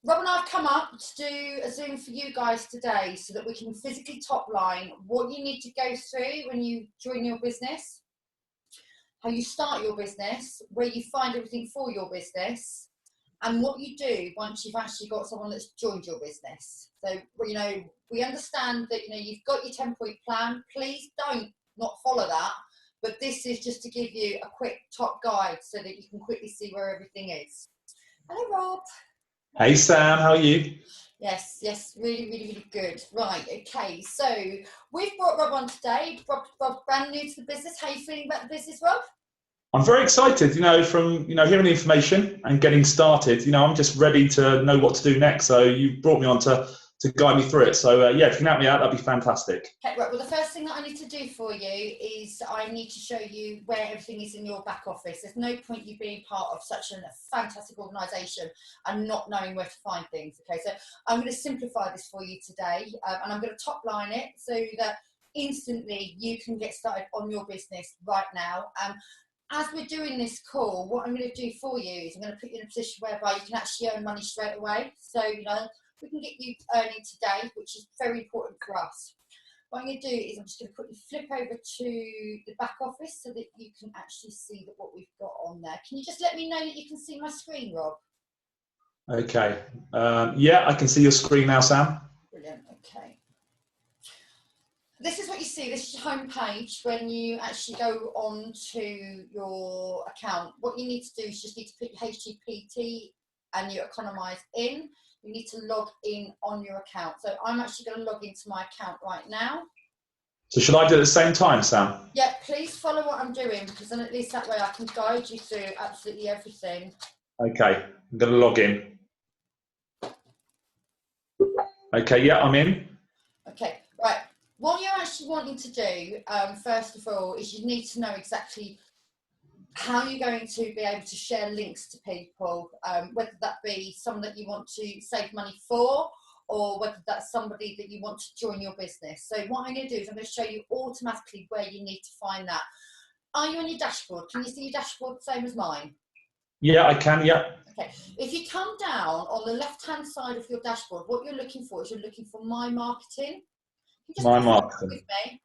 Rob and I have come up to do a Zoom for you guys today so that we can physically top line what you need to go through when you join your business, how you start your business, where you find everything for your business, and what you do once you've actually got someone that's joined your business. So, we understand that, you've got your 10-point plan. Please don't not follow that. But this is just to give you a quick top guide so that you can quickly see where everything is. Hello, Rob. Hey, Sam, how are you? Yes, really, really, really good. Right, okay, so we've brought Rob on today. Rob, brand new to the business. How are you feeling about the business, Rob? I'm very excited, from, hearing the information and getting started. I'm just ready to know what to do next. So you brought me on to guide me through it. So, yeah, if you can help me out, that'd be fantastic. Okay, right, well, the first thing that I need to do for you is I need to show you where everything is in your back office. There's no point you being part of such a fantastic organisation and not knowing where to find things. Okay, so I'm going to simplify this for you today, and I'm going to top line it so that instantly you can get started on your business right now. As we're doing this call, what I'm going to do for you is I'm going to put you in a position whereby you can actually earn money straight away. So, we can get you earning today, which is very important for us. What I'm going to do is I'm just going to quickly flip over to the back office so that you can actually see what we've got on there. Can you just let me know that you can see my screen, Rob? Okay. Yeah, I can see your screen now, Sam. Brilliant. Okay. This is what you see. This is your home page when you actually go on to your account. What you need to do is just need to put your HTTP and your Economize in. You need to log in on your account. So I'm actually going to log into my account right now. So should I do it at the same time, Sam? Yeah, please follow what I'm doing because then at least that way I can guide you through absolutely everything. Okay, I'm going to log in. Okay, yeah, I'm in. Okay, right. What you're actually wanting to do, first of all, is you need to know exactly how you're going to be able to share links to people, whether that be someone that you want to save money for, or whether that's somebody that you want to join your business. So what I'm going to do is I'm going to show you automatically where you need to find that. Are you on your dashboard? Can you see your dashboard the same as mine? Yeah, I can, yeah. Okay, if you come down on the left-hand side of your dashboard, what you're looking for is you're looking for My Marketing. My Marketing. With me.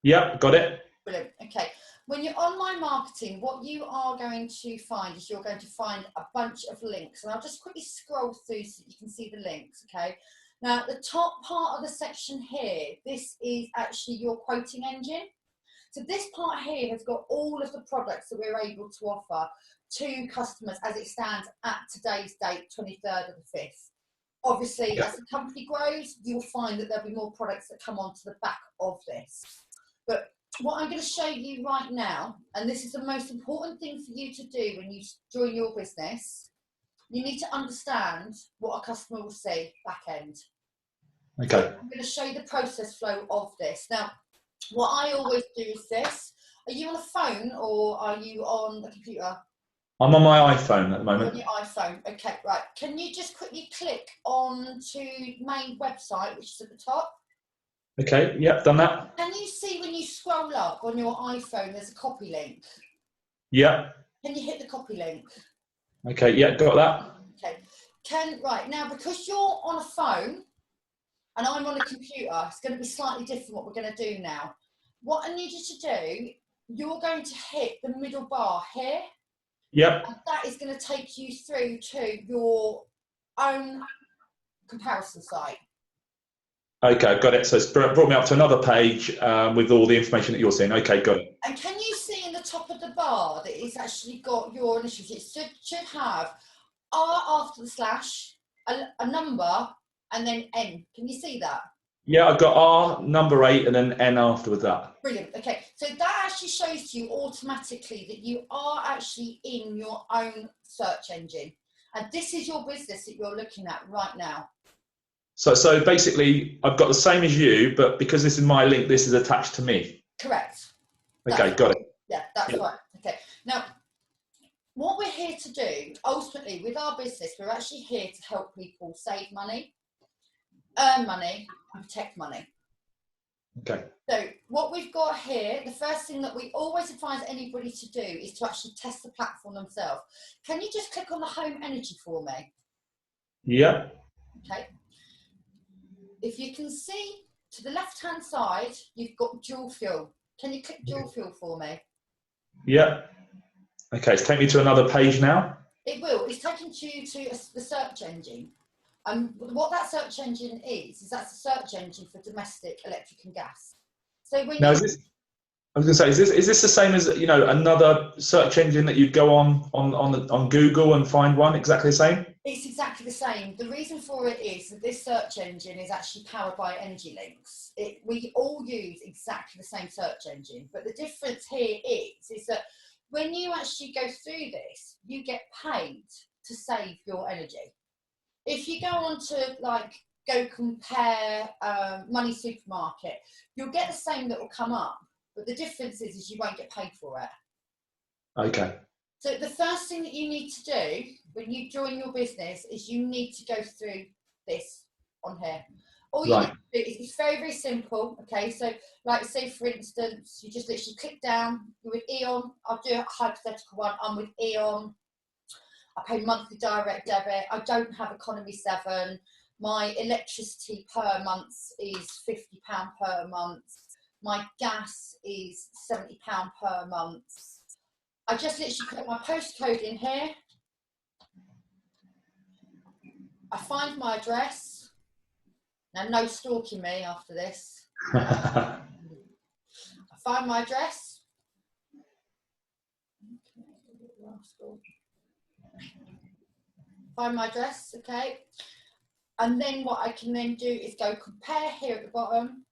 Yeah, got it. Brilliant. Okay. When you're on My Marketing, what you are going to find is you're going to find a bunch of links. And I'll just quickly scroll through so you can see the links, okay? Now, the top part of the section here, this is actually your quoting engine. So this part here has got all of the products that we're able to offer to customers as it stands at today's date, 23rd of the 5th. Obviously, as the company grows, you'll find that there'll be more products that come onto the back of this. But what I'm going to show you right now, and this is the most important thing for you to do when you join your business, you need to understand what a customer will see back end. Okay. So I'm going to show you the process flow of this. Now, what I always do is this. Are you on a phone or are you on a computer? I'm on my iPhone at the moment. On your iPhone. Okay, right. Can you just quickly click on to main website, which is at the top? Okay, yeah, done that. Can you see when you scroll up on your iPhone, there's a copy link? Yeah. Can you hit the copy link? Okay, yeah, got that. Okay. Right, now because you're on a phone and I'm on a computer, it's going to be slightly different what we're going to do now. What I need you to do, you're going to hit the middle bar here. Yep. And that is going to take you through to your own comparison site. Okay, got it. So it's brought me up to another page with all the information that you're seeing. Okay, got it. And can you see in the top of the bar that it's actually got your initials? It should have R after the slash, a number, and then N. Can you see that? Yeah, I've got R, number 8, and then N after with that. Brilliant. Okay, so that actually shows you automatically that you are actually in your own search engine. And this is your business that you're looking at right now. So basically, I've got the same as you, but because this is my link, this is attached to me. Correct. Okay, got it. Yeah, that's right. Okay. Now, what we're here to do, ultimately, with our business, we're actually here to help people save money, earn money, and protect money. Okay. So what we've got here, the first thing that we always advise anybody to do is to actually test the platform themselves. Can you just click on the home energy for me? Yeah. Okay. If you can see to the left-hand side, you've got dual fuel. Can you click dual fuel for me? Yeah. Okay, it's taking me to another page now. It will. It's taking you to the search engine. And what that search engine is that's a search engine for domestic electric and gas. So when Now, you, I was going to say, is this the same as, you know, another search engine that you'd go on Google and find one exactly the same? it's exactly the same. The reason for it is that this search engine is actually powered by Energy Links. We all use exactly the same search engine, but the difference here is that when you actually go through this, you get paid to save your energy. If you go on to like go compare Money Supermarket, you'll get the same that will come up, but the difference is you won't get paid for it. Okay. So the first thing that you need to do when you join your business is you need to go through this on here. All you need to do is, it's very, very simple. Okay, so like say for instance, you just literally click down, you're with E.ON, I'll do a hypothetical one, I'm with E.ON, I pay monthly direct debit, I don't have Economy 7, my electricity per month is £50 per month, my gas is £70 per month. I just literally put my postcode in here. I find my address. Now, no stalking me after this. I find my address. Find my address, okay. And then what I can then do is go compare here at the bottom.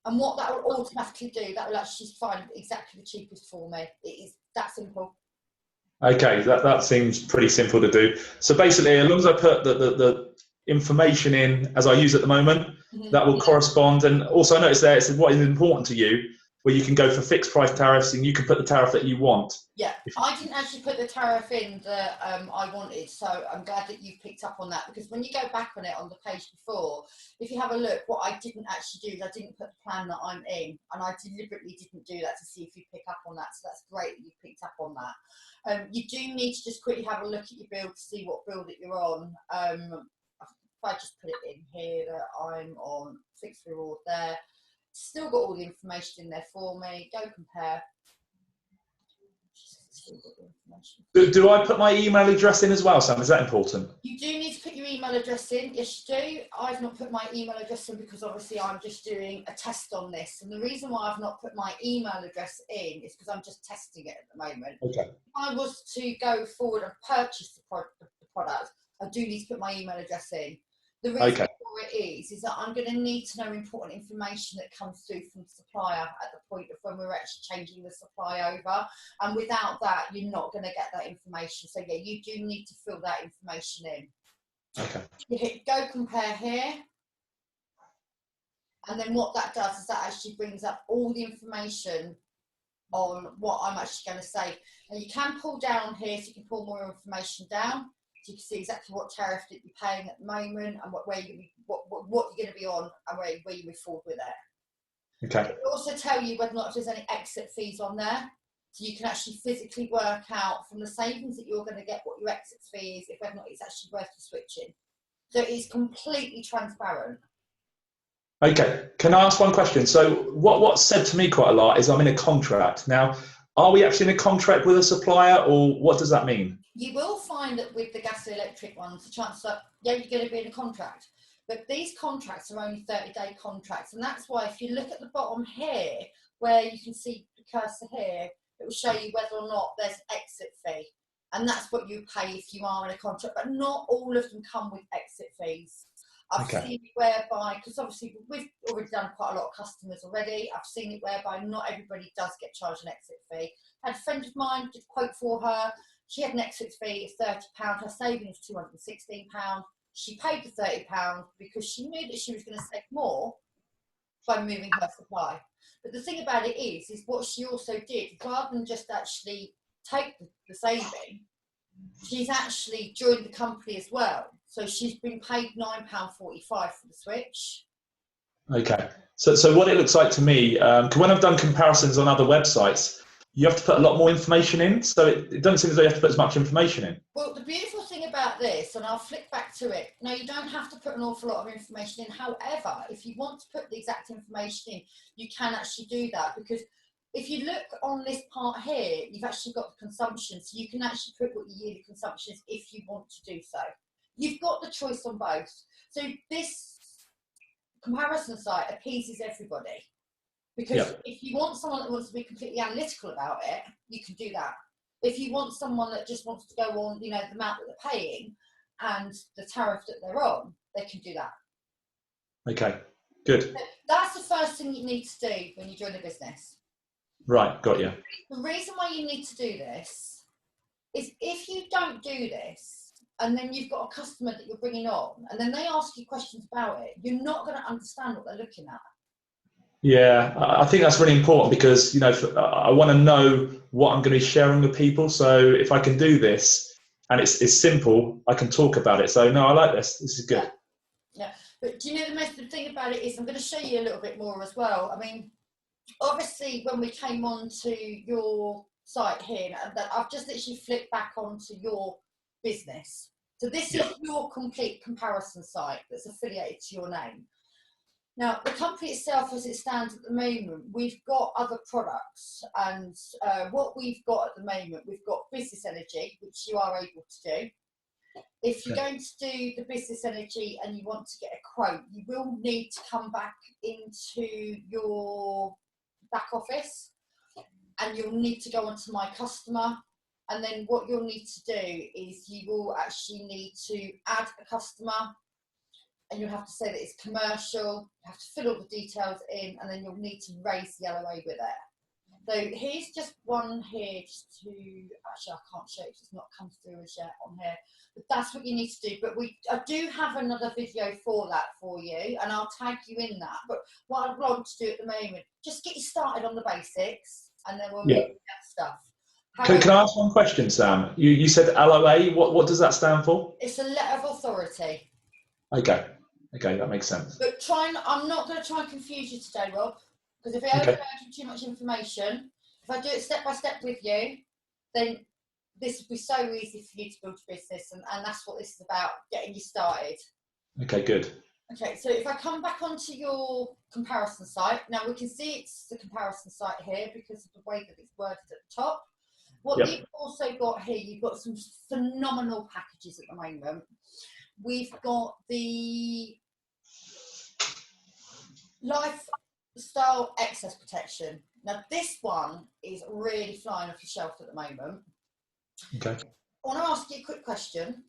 And what that will automatically do, that will actually find exactly the cheapest for me. It is that simple. Okay, that seems pretty simple to do. So basically, as long as I put the information in as I use at the moment, that will correspond. And also, I noticed there it said what is important to you, where you can go for fixed price tariffs and you can put the tariff that you want. Yeah, I didn't actually put the tariff in that I wanted, so I'm glad that you've picked up on that, because when you go back on it on the page before, if you have a look, what I didn't actually do is I didn't put the plan that I'm in, and I deliberately didn't do that to see if you pick up on that, so that's great that you picked up on that. You do need to just quickly have a look at your bill to see what bill that you're on. If I just put it in here that I'm on fixed reward there, still got all the information in there for me, go compare. Do I put my email address in as well, Sam? Is that important? You do need to put your email address in. Yes, you do. I've not put my email address in because obviously I'm just doing a test on this. And the reason why I've not put my email address in is because I'm just testing it at the moment. Okay. If I was to go forward and purchase the product, I do need to put my email address in. The reason for it is that I'm going to need to know important information that comes through from the supplier at the point of when we're actually changing the supply over. And without that, you're not going to get that information. So yeah, you do need to fill that information in. Okay. You hit go compare here. And then what that does is that actually brings up all the information on what I'm actually going to say. And you can pull down here, so you can pull more information down. So you can see exactly what tariff that you're paying at the moment and what you're going to be on and where you move forward with it. Okay. It will also tell you whether or not if there's any exit fees on there. So you can actually physically work out from the savings that you're going to get what your exit fee is, if whether or not it's actually worth you switching. So it's completely transparent. Okay. Can I ask one question? So what's said to me quite a lot is I'm in a contract. Now, are we actually in a contract with a supplier, or what does that mean? You will find that with the gas and electric ones, the chances are, yeah, you're going to be in a contract. But these contracts are only 30-day contracts. And that's why if you look at the bottom here, where you can see the cursor here, it will show you whether or not there's an exit fee. And that's what you pay if you are in a contract. But not all of them come with exit fees. I've seen it whereby, because obviously we've already done quite a lot of customers already, I've seen it whereby not everybody does get charged an exit fee. I had a friend of mine, did a quote for her, she had an exit fee of £30, her savings was £216. She paid the £30 because she knew that she was going to save more by moving her supply. But the thing about it is what she also did, rather than just actually take the saving, she's actually joined the company as well. So she's been paid £9.45 for the switch. Okay. So what it looks like to me, when I've done comparisons on other websites, you have to put a lot more information in. So it doesn't seem as though you have to put as much information in. Well, the beautiful thing about this, and I'll flick back to it, no, you don't have to put an awful lot of information in. However, if you want to put the exact information in, you can actually do that, because if you look on this part here, you've actually got the consumption, so you can actually put what your yearly consumption is if you want to do so. You've got the choice on both. So this comparison site appeases everybody, because if you want someone that wants to be completely analytical about it, you can do that. If you want someone that just wants to go on, the amount that they're paying and the tariff that they're on, they can do that. Okay, good. So that's the first thing you need to do when you join a business. Right, got you. The reason why you need to do this is if you don't do this, and then you've got a customer that you're bringing on, and then they ask you questions about it, you're not going to understand what they're looking at. Yeah, I think that's really important, because I want to know what I'm going to be sharing with people. So if I can do this and it's simple, I can talk about it. So no, I like this. This is good. Yeah. But do you know the most the thing about it is, I'm going to show you a little bit more as well. I mean, obviously when we came onto your site here, that I've just literally flipped back onto your business. So this is your complete comparison site that's affiliated to your name. Now, the company itself, as it stands at the moment, we've got other products, and what we've got at the moment, we've got business energy, which you are able to do. If you're going to do the business energy and you want to get a quote, you will need to come back into your back office, and you'll need to go onto My Customer. And then what you'll need to do is you will actually need to add a customer, and you'll have to say that it's commercial, you have to fill all the details in, and then you'll need to raise the LOA with it. So here's just one here, just to, actually I can't show it, it's not come through as yet on here, but that's what you need to do. But I do have another video for that for you, and I'll tag you in that. But what I'd want to do at the moment, just get you started on the basics, and then we'll move to that stuff. Can I ask one question, Sam? You said LOA, what does that stand for? It's a letter of authority. Okay, that makes sense. But I'm not going to try and confuse you today, Rob, because if I overload you too much information, if I do it step by step with you, then this would be so easy for you to build your business, and that's what this is about, getting you started. Okay, good. Okay, so if I come back onto your comparison site, now we can see it's the comparison site here because of the way that it's worded at the top. What you've also got here, you've got some phenomenal packages at the moment. We've got the lifestyle excess protection. Now this one is really flying off the shelf at the moment. Okay. I want to ask you a quick question.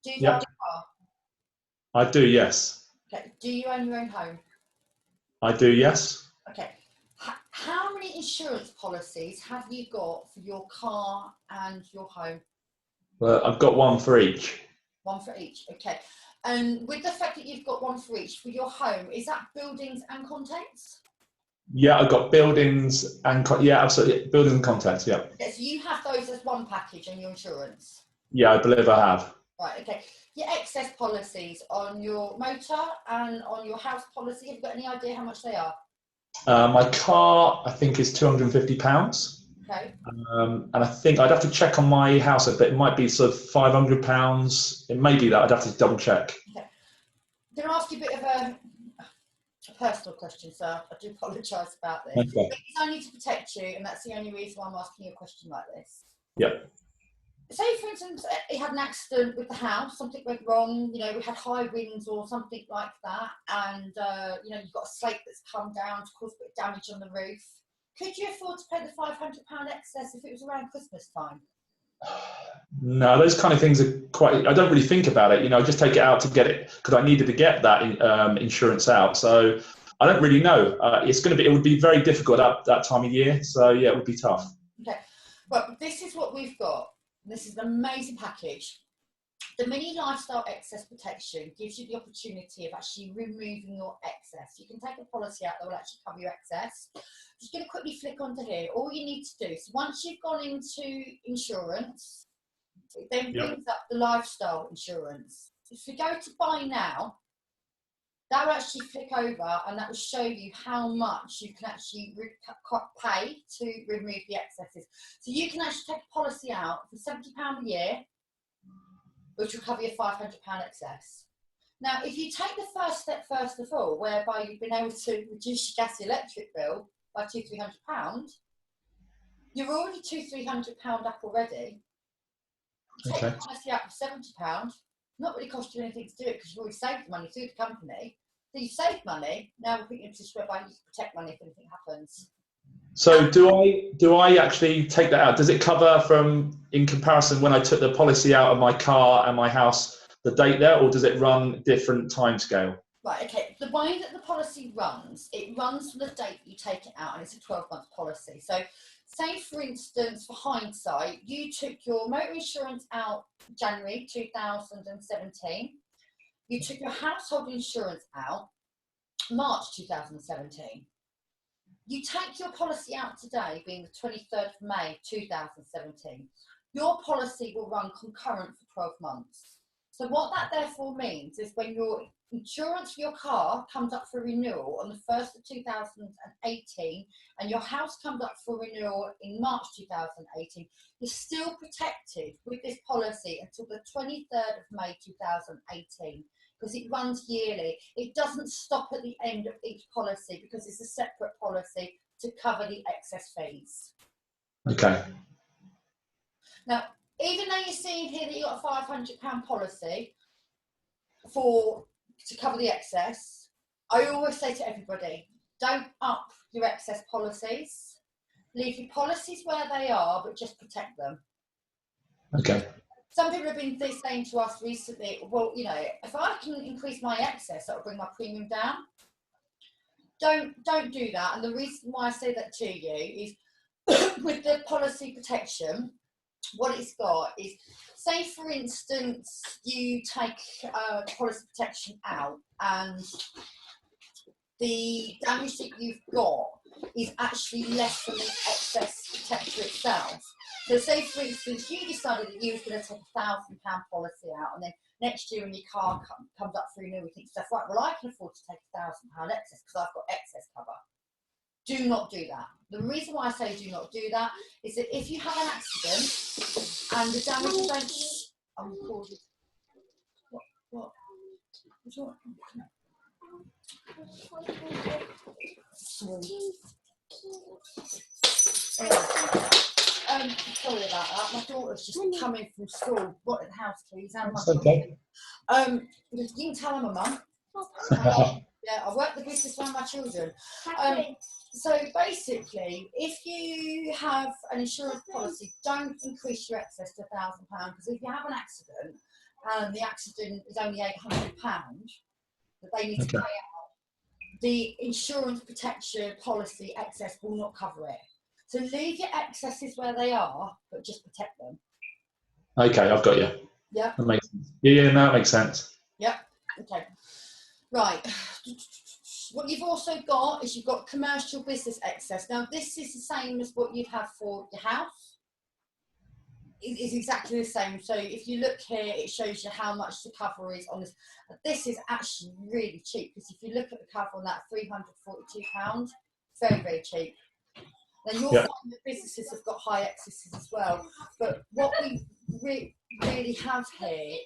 Do you drive a car? I do, yes. Okay. Do you own your own home? I do, yes. Okay. How many insurance policies have you got for your car and your home? Well, I've got one for each. One for each, okay. And with the fact that you've got one for each for your home, is that buildings and contents? Yeah, I've got buildings and absolutely, buildings and contents. Yeah. Okay, so you have those as one package on your insurance. Yeah, I believe I have. Right. Okay. Your excess policies on your motor and on your house policy. Have you got any idea how much they are? My car, I think, is £250. Okay. And I think I'd have to check on my house a bit. It might be sort of £500. It may be that. I'd have to double check. Okay. I'm going to ask you a bit of a personal question, sir. I do apologise about this. Okay. But it's only to protect you, and that's the only reason why I'm asking you a question like this. Yep. Say, for instance, he had an accident with the house, something went wrong, we had high winds or something like that, and, you've got a slate that's come down to cause a bit of damage on the roof. Could you afford to pay the £500 excess if it was around Christmas time? No, those kind of things are quite, I don't really think about it. I just take it out to get it, because I needed to get that insurance out. So I don't really know. It would be very difficult at that time of year. So yeah, it would be tough. Okay, well, this is what we've got. This is an amazing package. The mini lifestyle excess protection gives you the opportunity of actually removing your excess. You can take a policy out that will actually cover your excess. Just going to quickly flick onto here. All you need to do is, once you've gone into insurance, it then brings up the lifestyle insurance. If you go to buy now, that will actually flick over and that will show you how much you can actually pay to remove the excesses. So you can actually take a policy out for £70 a year, which will cover your £500 excess. Now, if you take the first step first of all, whereby you've been able to reduce your gas electric bill by £200-300, you're already £200-300 up already. Take the policy out for £70, not really cost you anything to do it because you've already saved money through the company. So you've saved money. Now we're putting it into a whereby you can protect money if anything happens. So do I actually take that out? Does it cover from, in comparison, when I took the policy out of my car and my house, the date there, or does it run different time scale? Right, okay. The way that the policy runs, it runs from the date you take it out, and it's a 12-month policy. So say, for instance, for hindsight, you took your motor insurance out January 2017. You took your household insurance out March 2017. You take your policy out today, being the 23rd of May 2017. Your policy will run concurrent for 12 months. So what that therefore means is when your insurance for your car comes up for renewal on the 1st of 2018 and your house comes up for renewal in March 2018, you're still protected with this policy until the 23rd of May 2018 because it runs yearly. It doesn't stop at the end of each policy because it's a separate policy to cover the excess fees. Okay. Now, even though you're seeing here that you've got a £500 policy to cover the excess, I always say to everybody, don't up your excess policies. Leave your policies where they are, but just protect them. Okay. Some people have been saying to us recently, well, you know, if I can increase my excess, that will bring my premium down. Don't do that. And the reason why I say that to you is with the policy protection, what it's got is, say for instance, you take policy protection out and the damage that you've got is actually less than the excess protector itself. So say for instance, you decided that you was going to take a £1,000 policy out and then next year when your car comes up for renewal, you think to yourself, right, well I can afford to take a £1,000 excess because I've got excess cover. Do not do that. The reason why I say do not do that is that if you have an accident and the damage is only... I'm recorded. What? Sorry. Sorry about that. My daughter's just coming from school. What the house keys? That's okay. You can tell I'm a mum. Yeah, I work the business around my children. So basically, if you have an insurance policy, don't increase your excess to £1,000 because if you have an accident and the accident is only £800 that they need to pay out, the insurance protection policy excess will not cover it. So leave your excesses where they are, but just protect them. Okay, I've got you. Yeah. That makes sense. Yeah, no, that makes sense. Yeah. Okay. Right. What you've also got is you've got commercial business excess. Now, this is the same as what you'd have for your house. It is exactly the same. So if you look here, it shows you how much the cover is on this. This is actually really cheap because if you look at the cover on that, £342, very, very cheap. Now, you'll find that businesses have got high excesses as well. But what we really have here,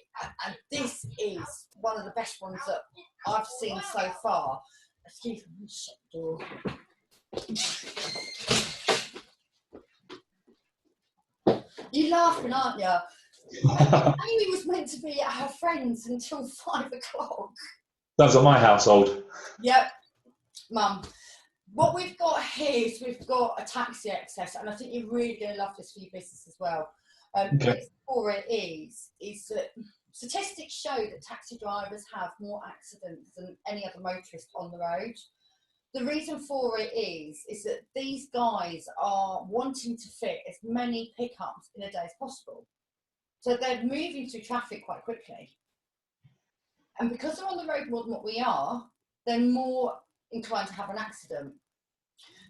and this is one of the best ones that I've seen so far. Excuse me, shut the door. You're laughing, aren't you? Amy was meant to be at her friend's until 5 o'clock. That's on my household. Yep, Mum. What we've got here is we've got a taxi excess, and I think you're really going to love this for your business as well. What for it is that statistics show that taxi drivers have more accidents than any other motorist on the road. The reason for it is that these guys are wanting to fit as many pickups in a day as possible. So they're moving through traffic quite quickly. And because they're on the road more than what we are, they're more inclined to have an accident.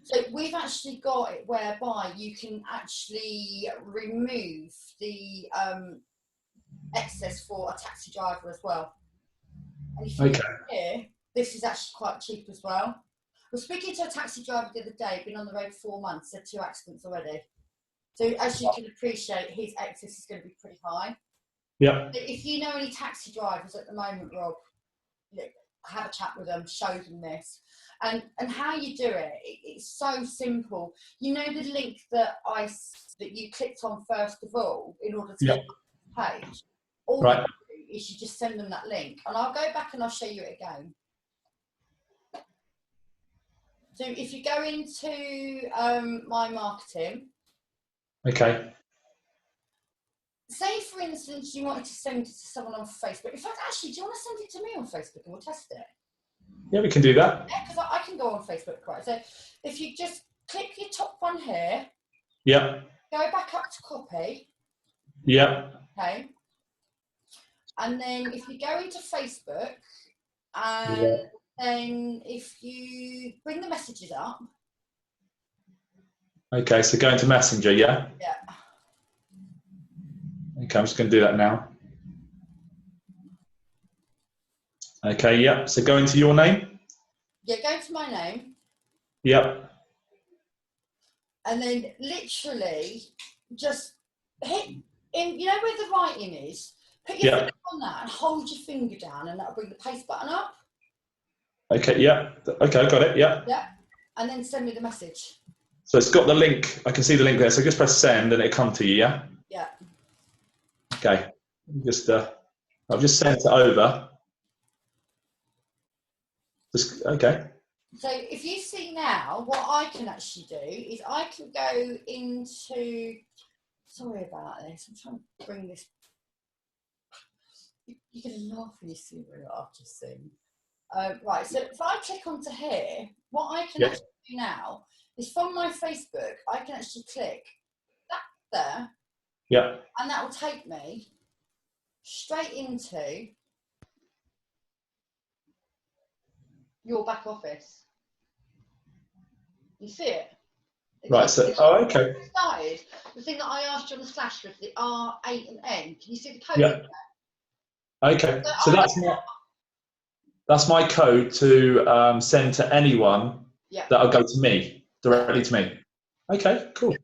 So we've actually got it whereby you can actually remove the excess for a taxi driver as well. And if you look here, this is actually quite cheap as well. I was speaking to a taxi driver the other day, been on the road 4 months, had 2 accidents already. So as you can appreciate, his excess is going to be pretty high. Yeah. If you know any taxi drivers at the moment, Rob, have a chat with them, show them this. And how you do it, it's so simple. You know the link that you clicked on first of all in order to get to the page? All you do is you just send them that link. And I'll go back and I'll show you it again. So if you go into my marketing. Okay. Say, for instance, you wanted to send it to someone on Facebook. In fact, actually, do you want to send it to me on Facebook and we'll test it? Yeah, we can do that. Yeah, because I can go on Facebook, right? So if you just click your top one here. Yeah. Go back up to copy. Yeah. Okay. And then if you go into Facebook, and then if you bring the messages up. Okay, so go into Messenger, yeah? Yeah. Okay, I'm just going to do that now. Okay, yeah. So go into your name. Yeah, go to my name. Yep. And then literally just hit in, you know where the writing is? Put your finger on that and hold your finger down, and that'll bring the paste button up. Okay, yeah. Okay, got it, yeah. Yeah. And then send me the message. So it's got the link. I can see the link there. So just press send and it'll come to you, yeah? Yeah. Okay. Just I've just sent it over. Okay. So if you see now, what I can actually do is I can go into, sorry about this, I'm trying to bring this, you're going to laugh when you see what I've just seen. Right, so if I click onto here, what I can actually do now is from my Facebook, I can actually click that there. Yeah. And that will take me straight into your back office. You see it? Right, so, okay. Started, the thing that I asked you on the slash was the R, 8 and N. Can you see the code? Yeah. Okay, so that's my code to send to anyone that'll go to me, directly to me. Okay, cool.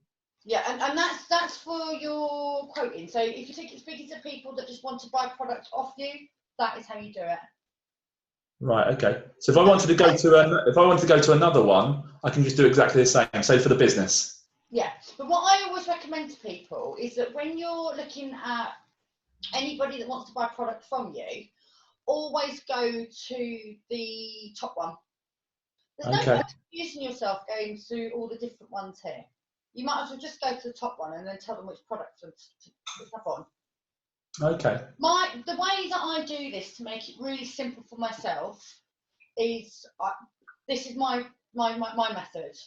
Yeah, and that's for your quoting. So if you're speaking to people that just want to buy product off you, that is how you do it. Right. Okay. So if I wanted to go to another one, I can just do exactly the same. Say for the business. Yeah, but what I always recommend to people is that when you're looking at anybody that wants to buy product from you, always go to the top one. There's no point confusing yourself going through all the different ones here. You might as well just go to the top one and then tell them which product to put stuff on. Okay. The way that I do this to make it really simple for myself is this is my method.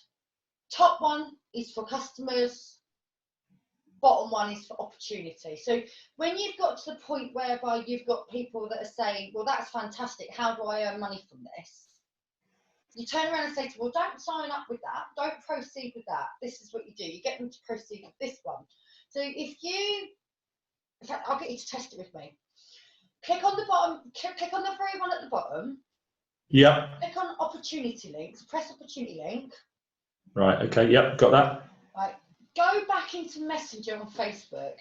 Top one is for customers, bottom one is for opportunity. So when you've got to the point whereby you've got people that are saying, well, that's fantastic, how do I earn money from this? You turn around and say to them, well, don't sign up with that, don't proceed with that. This is what you do. You get them to proceed with this one. So in fact, I'll get you to test it with me. Click on the bottom, click on the very one at the bottom. Yeah. Click on opportunity links, press opportunity link. Right, okay, yep, got that. Right, go back into Messenger on Facebook.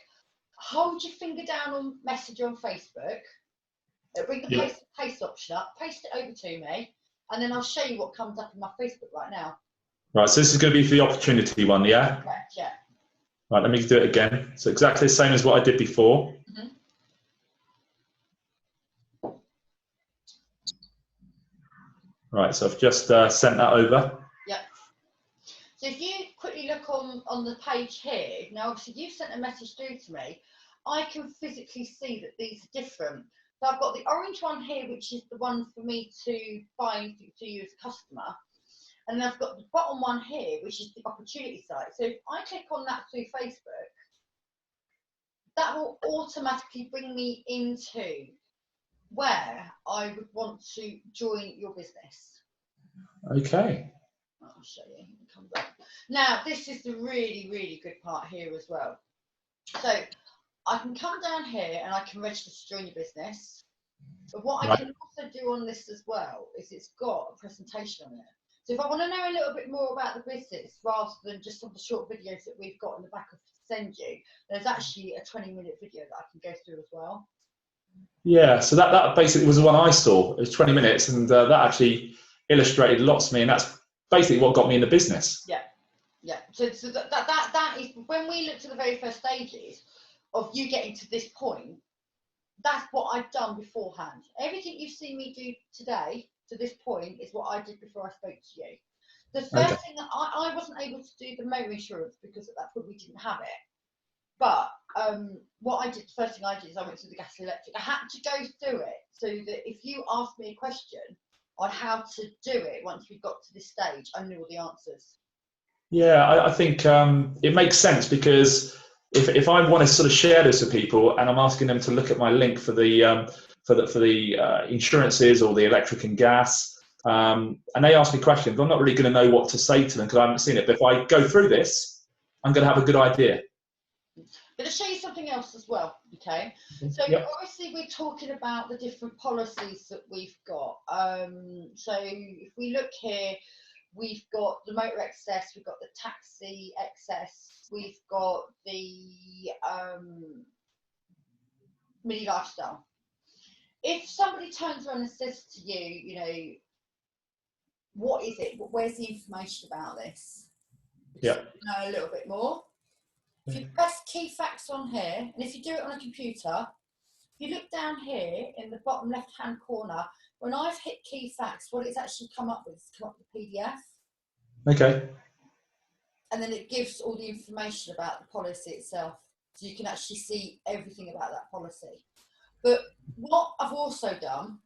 Hold your finger down on Messenger on Facebook. It'll bring the paste option up. Paste it over to me, and then I'll show you what comes up in my Facebook right now. Right, so this is going to be for the opportunity one, yeah? Correct, yeah. Right, let me do it again. So exactly the same as what I did before. Mm-hmm. Right, so I've just sent that over. Yep. So if you quickly look on the page here, now obviously you've sent a message through to me, I can physically see that these are different. So I've got the orange one here, which is the one for me to buy to you as a customer. And then I've got the bottom one here, which is the opportunity site. So if I click on that through Facebook, that will automatically bring me into where I would want to join your business. Okay. I'll show you. It comes up. Now, this is the really, really good part here as well. So I can come down here and I can register to join your business. But what I Right. can also do on this as well is it's got a presentation on it. So if I want to know a little bit more about the business rather than just some of the short videos that we've got in the back of send you, there's actually a 20-minute video that I can go through as well. Yeah, so that basically was the one I saw. It was 20 minutes, and that actually illustrated lots to me, and that's basically what got me in the business. Yeah, yeah. So that is when we looked at the very first stages of you getting to this point. That's what I've done beforehand. Everything you've seen me do today to this point is what I did before I spoke to you. The first thing that I wasn't able to do the motor insurance because at that point we didn't have it. But what I did, the first thing I did is I went through the gas and electric. I had to go through it so that if you asked me a question on how to do it once we got to this stage, I knew all the answers. Yeah, I think it makes sense, because if I want to sort of share this with people and I'm asking them to look at my link for the insurances or the electric and gas, and they ask me questions, I'm not really going to know what to say to them because I haven't seen it. But if I go through this, I'm going to have a good idea. But to show you something else as well, okay? So Yep. obviously we're talking about the different policies that we've got. So if we look here, we've got the motor excess, we've got the taxi excess, we've got the mini lifestyle. If somebody turns around and says to you, you know, what is it? Where's the information about this? Yeah. Know a little bit more. If you press key facts on here, and if you do it on a computer, if you look down here in the bottom left hand corner, when I've hit key facts, what it's actually come up with is come up with a PDF. Okay. And then it gives all the information about the policy itself. So you can actually see everything about that policy. But what I've also done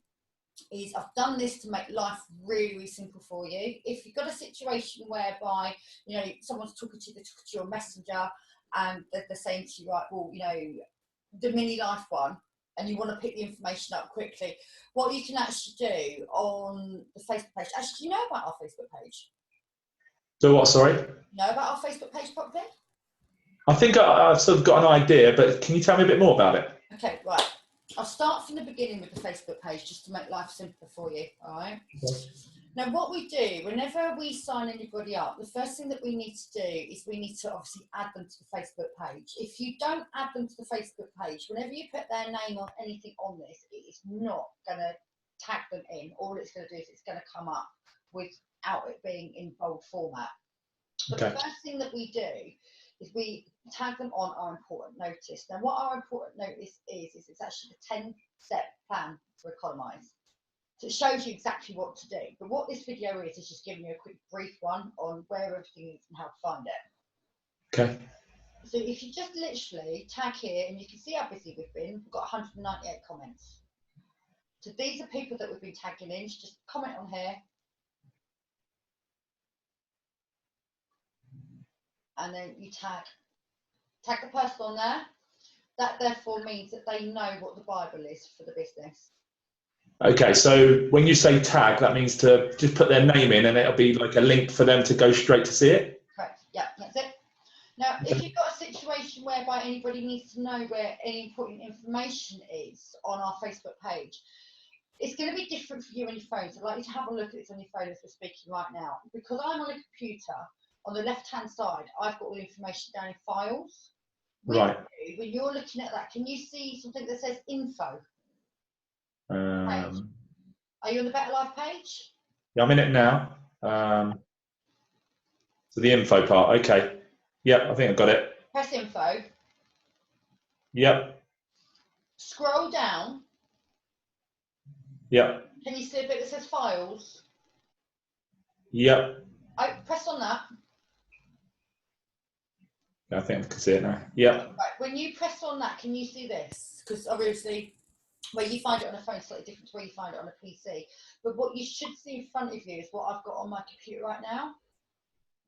is I've done this to make life really, really simple for you. If you've got a situation whereby, you know, someone's talking to you, they're talking to your messenger, and they're saying to you, right, well, you know, the mini life one, and you want to pick the information up quickly, what you can actually do on the Facebook page. Actually, do you know about our Facebook page? So what, sorry? You know about our Facebook page properly? I think I've sort of got an idea, but can you tell me a bit more about it? Okay, right. I'll start from the beginning with the Facebook page just to make life simpler for you, all right? Okay. Now, what we do, whenever we sign anybody up, the first thing that we need to do is we need to obviously add them to the Facebook page. If you don't add them to the Facebook page, whenever you put their name on anything on this, it is not going to tag them in. All it's going to do is it's going to come up without it being in bold format. But the first thing that we do is we tag them on our important notice. Now, what our important notice is it's actually a 10-step plan to economise. So it shows you exactly what to do. But what this video is just giving you a quick brief one on where everything is and how to find it. Okay. So if you just literally tag here, and you can see how busy we've been, we've got 198 comments. So these are people that we've been tagging in. Just comment on here. And then you tag the person on there. That therefore means that they know what the Bible is for the business. Okay, so when you say tag, that means to just put their name in and it'll be like a link for them to go straight to see it? Correct, yeah, that's it. Now, if you've got a situation whereby anybody needs to know where any important information is on our Facebook page, it's going to be different for you on your phone. So I'd like you to have a look at this on your phone as we're speaking right now. Because I'm on a computer, on the left-hand side, I've got all the information down in files. Right. When you're looking at that, can you see something that says info? Are you on the Better Life page? Yeah, I'm in it now. So the info part, okay. Yep, I think I've got it. Press info. Yep. Scroll down. Yep. Can you see a bit that says files? Yep. Press on that. I think I can see it now. Yep. Right, when you press on that, can you see this? Because obviously, where you find it on a phone is slightly different to where you find it on a PC. But what you should see in front of you is what I've got on my computer right now.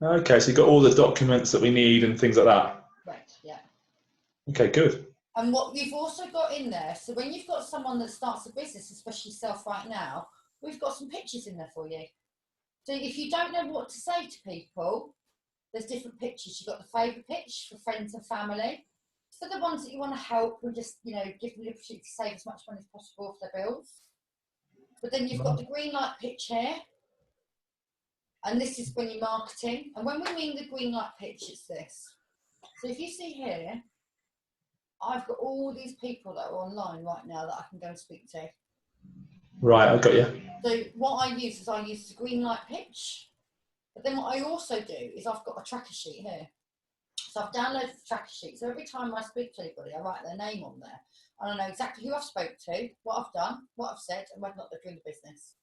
Okay, so you've got all the documents that we need and things like that. Right, yeah. Okay, good. And what you've also got in there, so when you've got someone that starts a business, especially yourself right now, we've got some pictures in there for you. So if you don't know what to say to people, there's different pictures. You've got the favourite pitch for friends and family. For the ones that you want to help, we just, you know, give them the opportunity to save as much money as possible for their bills. But then you've got the green light pitch here. And this is when you're marketing. And when we mean the green light pitch, it's this. So if you see here, I've got all these people that are online right now that I can go and speak to. Right, I got you. So what I use is the green light pitch. But then what I also do is I've got a tracker sheet here. So I've downloaded the tracker sheet. So every time I speak to anybody, I write their name on there. And I know exactly who I've spoke to, what I've done, what I've said, and whether or not they're doing the business.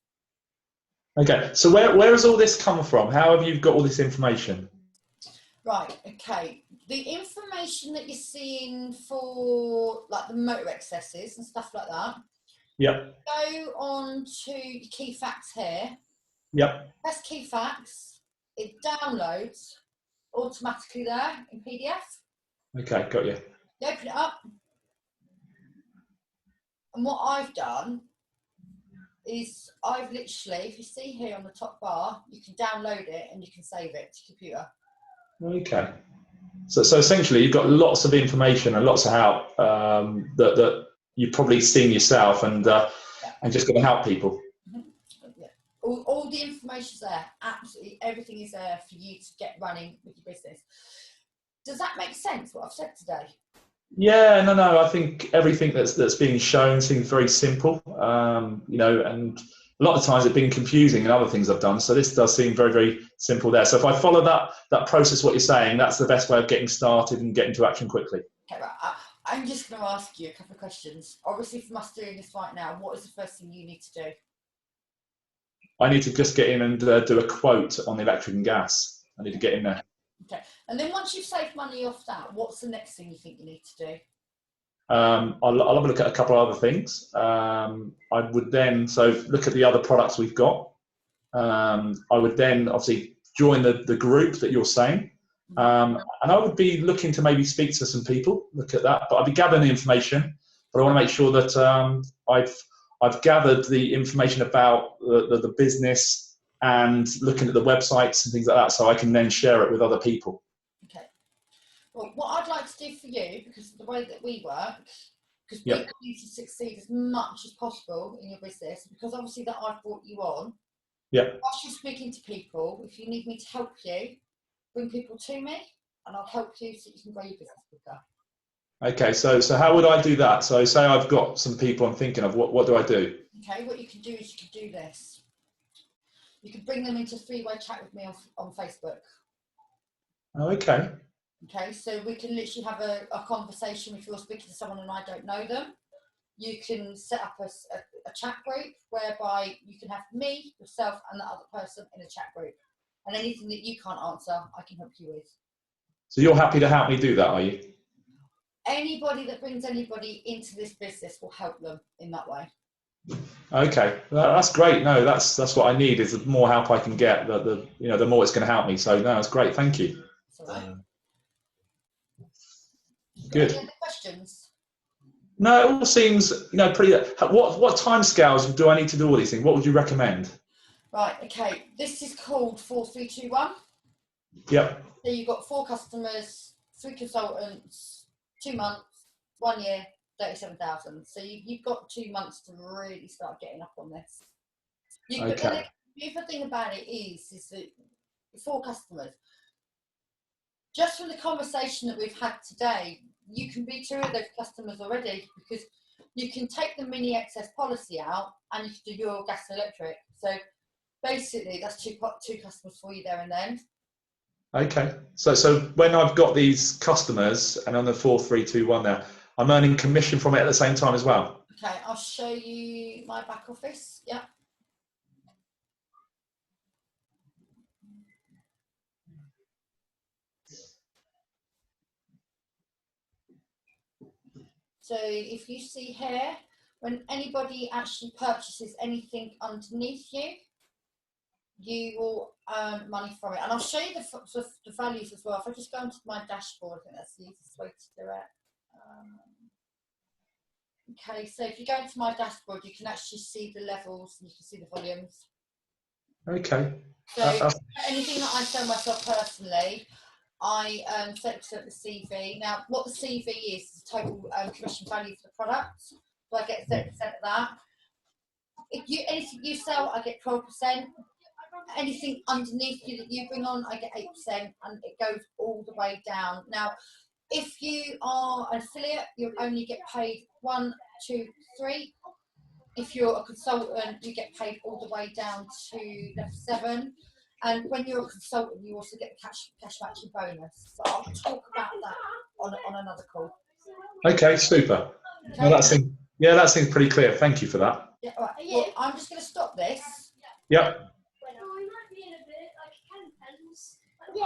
Okay, so where has all this come from? How have you got all this information? Right, okay. The information that you're seeing for like the motor excesses and stuff like that. Yep. Go on to your key facts here. Yep. Press key facts. It downloads automatically there in PDF. Okay, got you. You open it up. And what I've done is I've literally, if you see here on the top bar, you can download it and you can save it to your computer. Okay. So essentially, you've got lots of information and lots of help that you've probably seen yourself and just going to help people. Yeah. All the information's there. Absolutely everything is there for you to get running with your business. Does that make sense, what I've said today? Yeah, no. I think everything that's being shown seems very simple, you know, and a lot of times it's been confusing in other things I've done. So this does seem very, very simple there. So if I follow that process, what you're saying, that's the best way of getting started and getting to action quickly. Okay, right. I'm just going to ask you a couple of questions. Obviously, from us doing this right now, what is the first thing you need to do? I need to just get in and do a quote on the electric and gas. I need to get in there. Okay, and then once you've saved money off that, what's the next thing you think you need to do? I'll have a look at a couple of other things. I would then look at the other products we've got. I would then obviously join the group that you're saying, and I would be looking to maybe speak to some people. Look at that, but I'd be gathering the information. But I want to make sure that I've gathered the information about the business and looking at the websites and things like that, so I can then share it with other people. Okay. Well, what I'd like to do for you, because of the way that we work, because we want you to succeed as much as possible in your business, because obviously that I've brought you on. Yeah. Whilst you're speaking to people, if you need me to help you, bring people to me, and I'll help you so you can grow your business quicker. Okay, so how would I do that? So say I've got some people I'm thinking of, what do I do? Okay, what you can do is you can do this. You can bring them into a three-way chat with me on Facebook. Oh, okay. Okay, so we can literally have a conversation if you're speaking to someone and I don't know them. You can set up a chat group whereby you can have me, yourself, and the other person in a chat group. And anything that you can't answer, I can help you with. So you're happy to help me do that, are you? Anybody that brings anybody into this business will help them in that way. Okay, that's great. No, that's what I need. Is the more help I can get, the more it's going to help me. So no, that's great. Thank you. That's all right. Good. Any other questions? No, it all seems pretty. What time scales do I need to do all these things? What would you recommend? Right. Okay. This is called 4-3-2-1. Yep. So you've got 4 customers, 3 consultants, 2 months, 1 year. 37,000. So you've got 2 months to really start getting up on this. Okay. The other thing about it is that 4 customers. Just from the conversation that we've had today, you can be 2 of those customers already, because you can take the mini excess policy out and you can do your gas and electric. So basically, that's 2 customers for you there and then. Okay. So when I've got these customers and on the 4-3-2-1 now, I'm earning commission from it at the same time as well. Okay, I'll show you my back office. Yeah. So if you see here, when anybody actually purchases anything underneath you, you will earn money from it. And I'll show you the values as well. If I just go into my dashboard, I think that's the easiest way to do it. Okay, so if you go into my dashboard, you can actually see the levels and you can see the volumes. Okay. So anything that I sell myself personally, I 30% the CV. Now, what the CV is the total commission value for the product. So I get 30% of that. If you anything you sell, I get 12%. Anything underneath you that you bring on, I get 8%, and it goes all the way down. Now, if you are an affiliate, you'll only get paid 1, 2, 3. If you're a consultant, you get paid all the way down to level 7. And when you're a consultant, you also get the cash matching bonus. So I'll talk about that on another call. Okay, super. Okay. Well, that seems pretty clear. Thank you for that. Yeah, all right. Well, I'm just going to stop this. Yep. We might be in a bit, like it kind of depends. Yeah.